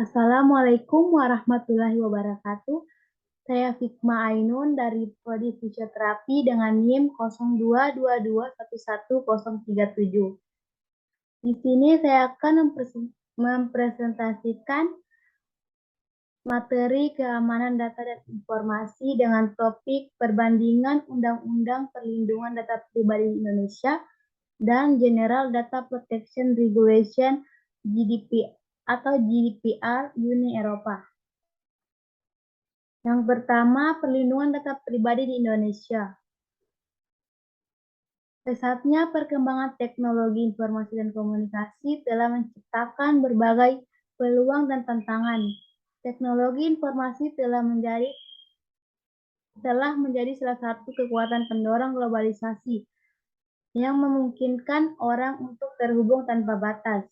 Assalamualaikum warahmatullahi wabarakatuh. Saya Fikma Ainun dari Prodi Fisioterapi dengan NIM 0222111037. Di sini saya akan mempresentasikan materi keamanan data dan informasi dengan topik perbandingan Undang-Undang Perlindungan Data Pribadi Indonesia dan General Data Protection Regulation GDPR Uni Eropa. Yang pertama, perlindungan data pribadi di Indonesia. Pesatnya perkembangan teknologi informasi dan komunikasi telah menciptakan berbagai peluang dan tantangan. Teknologi informasi telah menjadi salah satu kekuatan pendorong globalisasi yang memungkinkan orang untuk terhubung tanpa batas.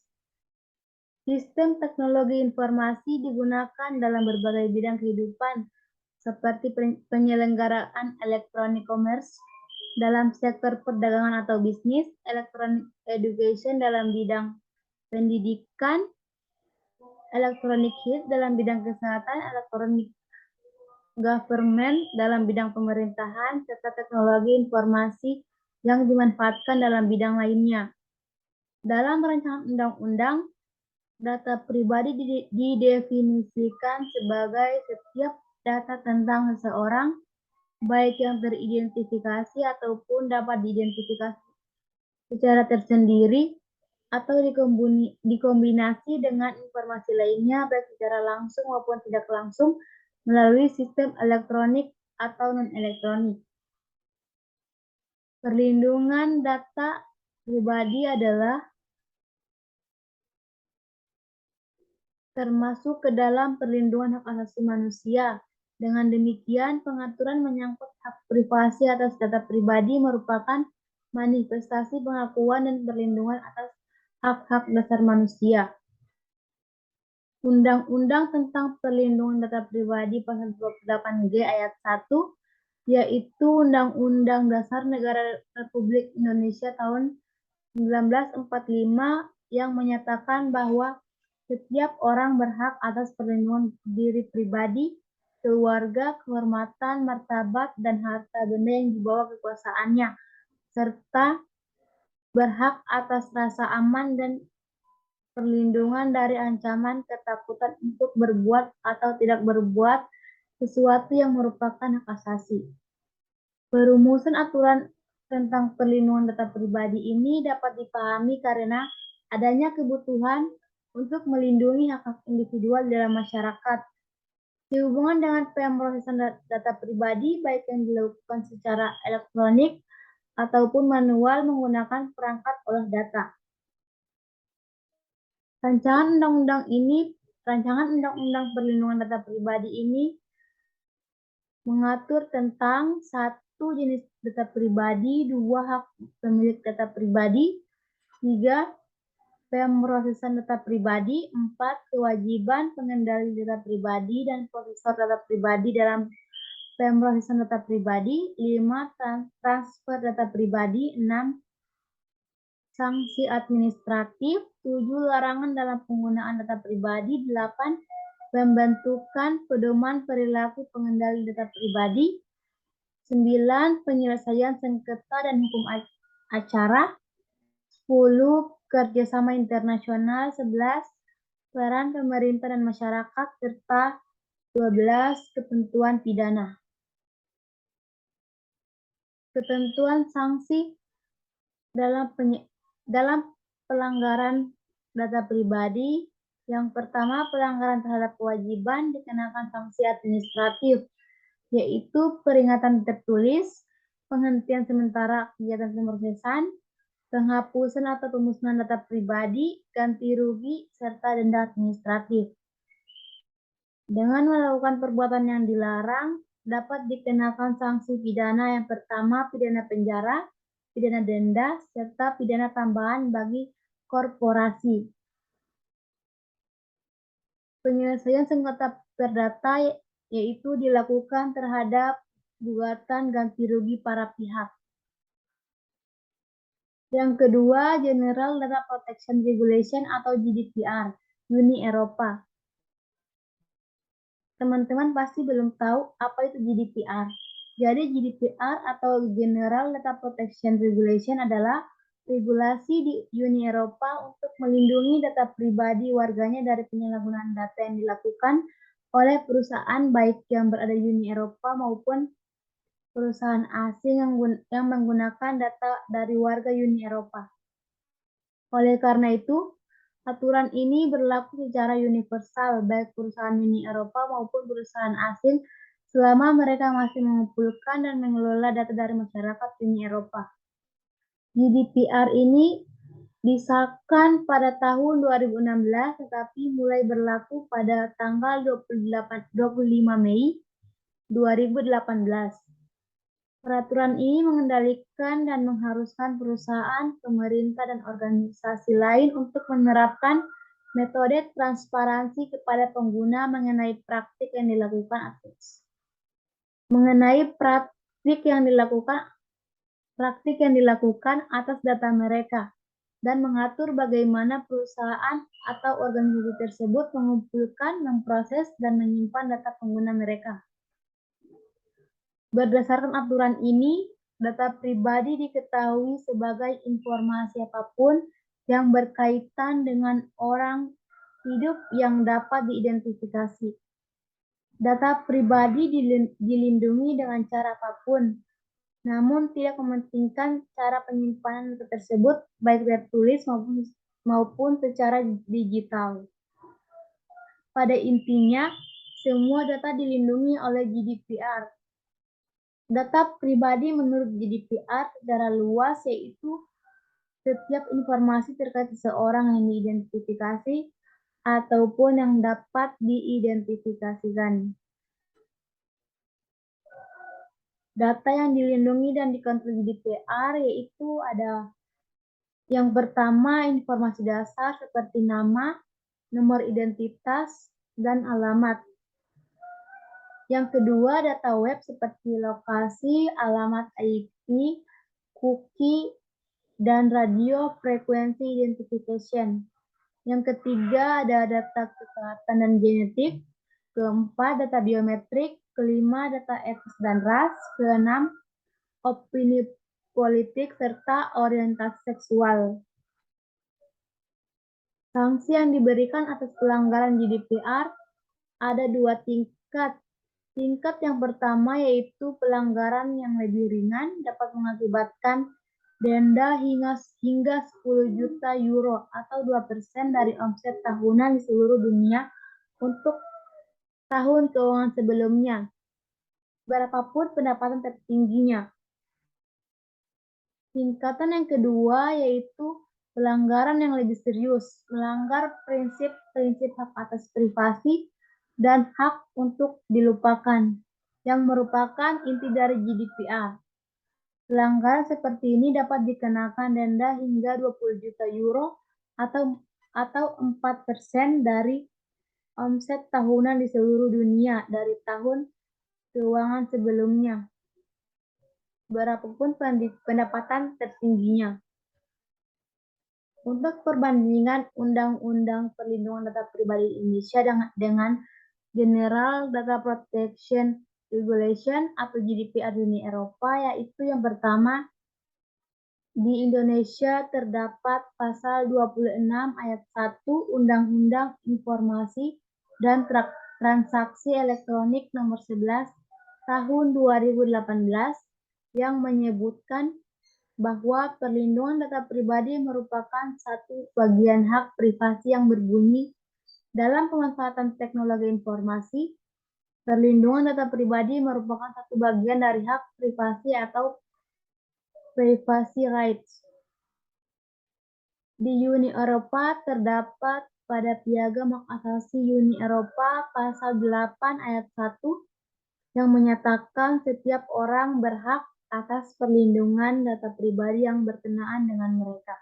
Sistem teknologi informasi digunakan dalam berbagai bidang kehidupan, seperti penyelenggaraan electronic commerce dalam sektor perdagangan atau bisnis, electronic education dalam bidang pendidikan, electronic health dalam bidang kesehatan, electronic government dalam bidang pemerintahan, serta teknologi informasi yang dimanfaatkan dalam bidang lainnya. Dalam rancangan undang-undang, data pribadi didefinisikan sebagai setiap data tentang seseorang, baik yang teridentifikasi ataupun dapat diidentifikasi secara tersendiri atau dikombinasi dengan informasi lainnya, baik secara langsung maupun tidak langsung melalui sistem elektronik atau non-elektronik. Perlindungan data pribadi adalah termasuk ke dalam perlindungan hak asasi manusia. Dengan demikian, pengaturan menyangkut hak privasi atas data pribadi merupakan manifestasi pengakuan dan perlindungan atas hak-hak dasar manusia. Undang-Undang tentang Perlindungan Data Pribadi Pasal 28G Ayat 1, yaitu Undang-Undang Dasar Negara Republik Indonesia tahun 1945 yang menyatakan bahwa setiap orang berhak atas perlindungan diri pribadi, keluarga, kehormatan, martabat, dan harta benda yang dibawa kekuasaannya, serta berhak atas rasa aman dan perlindungan dari ancaman ketakutan untuk berbuat atau tidak berbuat sesuatu yang merupakan hak asasi. Perumusan aturan tentang perlindungan data pribadi ini dapat dipahami karena adanya kebutuhan untuk melindungi hak-hak individual dalam masyarakat. Sehubungan dengan pemrosesan data pribadi, baik yang dilakukan secara elektronik ataupun manual menggunakan perangkat olah data. Rancangan Undang-Undang Perlindungan Data Pribadi ini mengatur tentang 1. Jenis data pribadi, 2. Hak pemilik data pribadi, 3. Pemrosesan data pribadi, 4. Kewajiban pengendali data pribadi dan prosesor data pribadi dalam pemrosesan data pribadi, 5. Transfer data pribadi, 6. Sanksi administratif, 7. Larangan dalam penggunaan data pribadi, 8. Pembentukan pedoman perilaku pengendali data pribadi, 9. Penyelesaian sengketa dan hukum acara, 10. Kerjasama internasional, 11. Peran pemerintah dan masyarakat, serta 12. Ketentuan pidana. Ketentuan sanksi dalam pelanggaran data pribadi. Yang pertama, pelanggaran terhadap kewajiban dikenakan sanksi administratif, yaitu peringatan tertulis, penghentian sementara kegiatan pemrosesan, penghapusan atau pemusnahan data pribadi, ganti rugi, serta denda administratif. Dengan melakukan perbuatan yang dilarang, dapat dikenakan sanksi pidana. Yang pertama, pidana penjara, pidana denda, serta pidana tambahan bagi korporasi. Penyelesaian sengketa perdata yaitu dilakukan terhadap gugatan ganti rugi para pihak. Yang kedua, General Data Protection Regulation atau GDPR Uni Eropa. Teman-teman pasti belum tahu apa itu GDPR. Jadi GDPR atau General Data Protection Regulation adalah regulasi di Uni Eropa untuk melindungi data pribadi warganya dari penyalahgunaan data yang dilakukan oleh perusahaan baik yang berada di Uni Eropa maupun perusahaan asing yang menggunakan data dari warga Uni Eropa. Oleh karena itu, aturan ini berlaku secara universal baik perusahaan Uni Eropa maupun perusahaan asing selama mereka masih mengumpulkan dan mengelola data dari masyarakat Uni Eropa. GDPR ini disahkan pada tahun 2016 tetapi mulai berlaku pada tanggal 25 Mei 2018. Peraturan ini mengendalikan dan mengharuskan perusahaan, pemerintah, dan organisasi lain untuk menerapkan metode transparansi kepada pengguna mengenai praktik yang dilakukan atas data mereka dan mengatur bagaimana perusahaan atau organisasi tersebut mengumpulkan, memproses, dan menyimpan data pengguna mereka. Berdasarkan aturan ini, data pribadi diketahui sebagai informasi apapun yang berkaitan dengan orang hidup yang dapat diidentifikasi. Data pribadi dilindungi dengan cara apapun, namun tidak mementingkan cara penyimpanan data tersebut baik tertulis maupun secara digital. Pada intinya, semua data dilindungi oleh GDPR. Data pribadi menurut GDPR secara luas yaitu setiap informasi terkait seseorang yang diidentifikasi ataupun yang dapat diidentifikasikan. Data yang dilindungi dan dikontrol GDPR yaitu ada yang pertama informasi dasar seperti nama, nomor identitas, dan alamat. Yang kedua, data web seperti lokasi, alamat IP, cookie, dan radio frekuensi identification. Yang ketiga, ada data kesehatan dan genetik. Keempat, data biometrik. Kelima, data etis dan ras. Keenam, opini politik serta orientasi seksual. Sanksi yang diberikan atas pelanggaran GDPR ada dua tingkat. Tingkat yang pertama yaitu pelanggaran yang lebih ringan dapat mengakibatkan denda hingga 10 juta euro atau 2% dari omset tahunan di seluruh dunia untuk tahun keuangan sebelumnya, berapapun pendapatan tertingginya. Tingkatan yang kedua yaitu pelanggaran yang lebih serius, melanggar prinsip-prinsip hak atas privasi dan hak untuk dilupakan, yang merupakan inti dari GDPR. Pelanggaran seperti ini dapat dikenakan denda hingga 20 juta euro atau 4% dari omset tahunan di seluruh dunia dari tahun keuangan sebelumnya, berapapun pendapatan tertingginya. Untuk perbandingan Undang-Undang Perlindungan Data Pribadi Indonesia dengan General Data Protection Regulation atau GDPR Uni Eropa, yaitu yang pertama, di Indonesia terdapat pasal 26 ayat 1 Undang-Undang Informasi dan Transaksi Elektronik nomor 11 tahun 2018 yang menyebutkan bahwa perlindungan data pribadi merupakan satu bagian hak privasi yang berbunyi dalam pemanfaatan teknologi informasi. Perlindungan data pribadi merupakan satu bagian dari hak privasi atau privacy rights. Di Uni Eropa terdapat pada Piagam Hak Asasi Uni Eropa pasal 8 ayat 1 yang menyatakan setiap orang berhak atas perlindungan data pribadi yang berkenaan dengan mereka.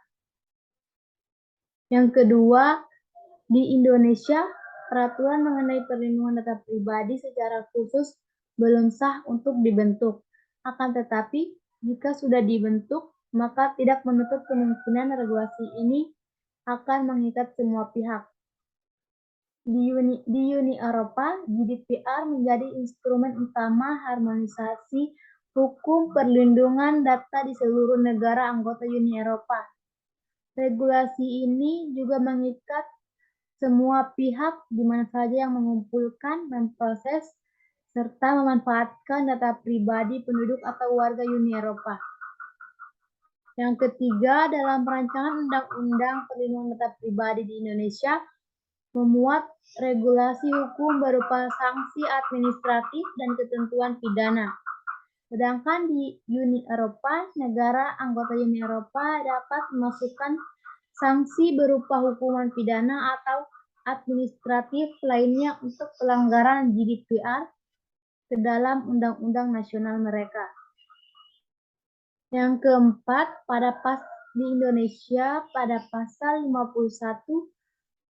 Yang kedua, di Indonesia, peraturan mengenai perlindungan data pribadi secara khusus belum sah untuk dibentuk. Akan tetapi, jika sudah dibentuk, maka tidak menutup kemungkinan regulasi ini akan mengikat semua pihak. Di Uni Eropa, GDPR menjadi instrumen utama harmonisasi hukum perlindungan data di seluruh negara anggota Uni Eropa. Regulasi ini juga mengikat semua pihak di mana saja yang mengumpulkan, memproses, serta memanfaatkan data pribadi penduduk atau warga Uni Eropa. Yang ketiga, dalam perancangan Undang-Undang Perlindungan Data Pribadi di Indonesia, memuat regulasi hukum berupa sanksi administratif dan ketentuan pidana. Sedangkan di Uni Eropa, negara anggota Uni Eropa dapat memasukkan sanksi berupa hukuman pidana atau administratif lainnya untuk pelanggaran GDPR ke dalam undang-undang nasional mereka. Yang keempat, di Indonesia pada pasal 51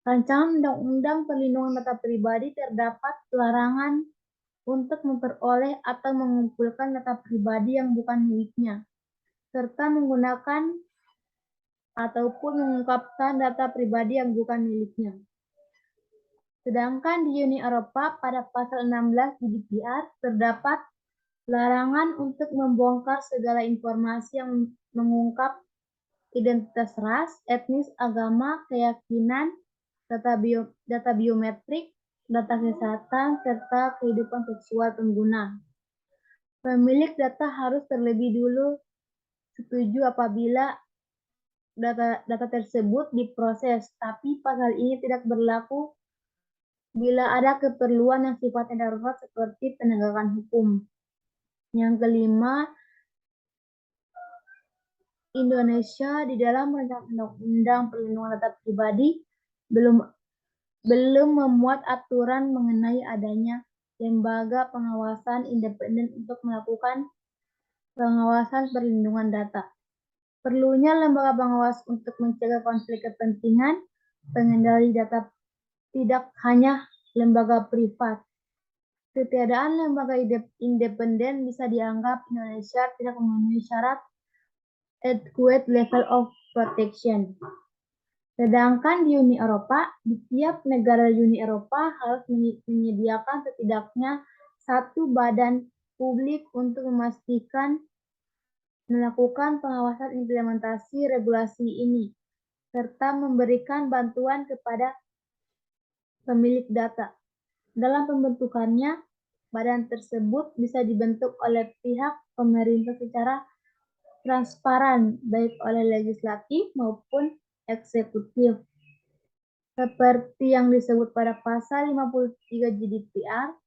Rancangan Undang-Undang Perlindungan Data Pribadi terdapat larangan untuk memperoleh atau mengumpulkan data pribadi yang bukan miliknya, serta menggunakan ataupun mengungkapkan data pribadi yang bukan miliknya. Sedangkan di Uni Eropa pada pasal 16 GDPR terdapat larangan untuk membongkar segala informasi yang mengungkap identitas ras, etnis, agama, keyakinan, data biometrik, data kesehatan, serta kehidupan seksual pengguna. Pemilik data harus terlebih dulu setuju apabila data tersebut diproses, tapi pasal ini tidak berlaku bila ada keperluan yang sifatnya darurat seperti penegakan hukum. Yang kelima, Indonesia di dalam rancangan undang-undang perlindungan data pribadi belum memuat aturan mengenai adanya lembaga pengawasan independen untuk melakukan pengawasan perlindungan data. Perlunya lembaga pengawas untuk mencegah konflik kepentingan pengendali data tidak hanya lembaga privat. Ketiadaan lembaga independen bisa dianggap Indonesia tidak memenuhi syarat adequate level of protection. Sedangkan di Uni Eropa, di tiap negara Uni Eropa harus menyediakan setidaknya satu badan publik untuk melakukan pengawasan implementasi regulasi ini, serta memberikan bantuan kepada pemilik data. Dalam pembentukannya, badan tersebut bisa dibentuk oleh pihak pemerintah secara transparan, baik oleh legislatif maupun eksekutif. Seperti yang disebut pada pasal 53 GDPR,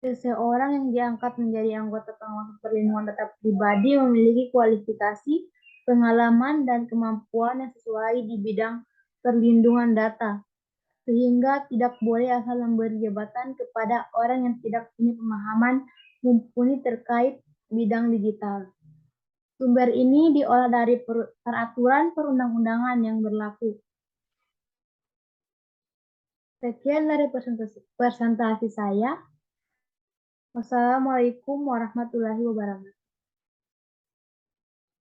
seseorang yang diangkat menjadi anggota pengawas perlindungan data pribadi memiliki kualifikasi, pengalaman, dan kemampuan yang sesuai di bidang perlindungan data, sehingga tidak boleh asal memberi jabatan kepada orang yang tidak punya pemahaman mumpuni terkait bidang digital. Sumber ini diolah dari peraturan perundang-undangan yang berlaku. Sekian dari presentasi saya. Wassalamualaikum warahmatullahi wabarakatuh.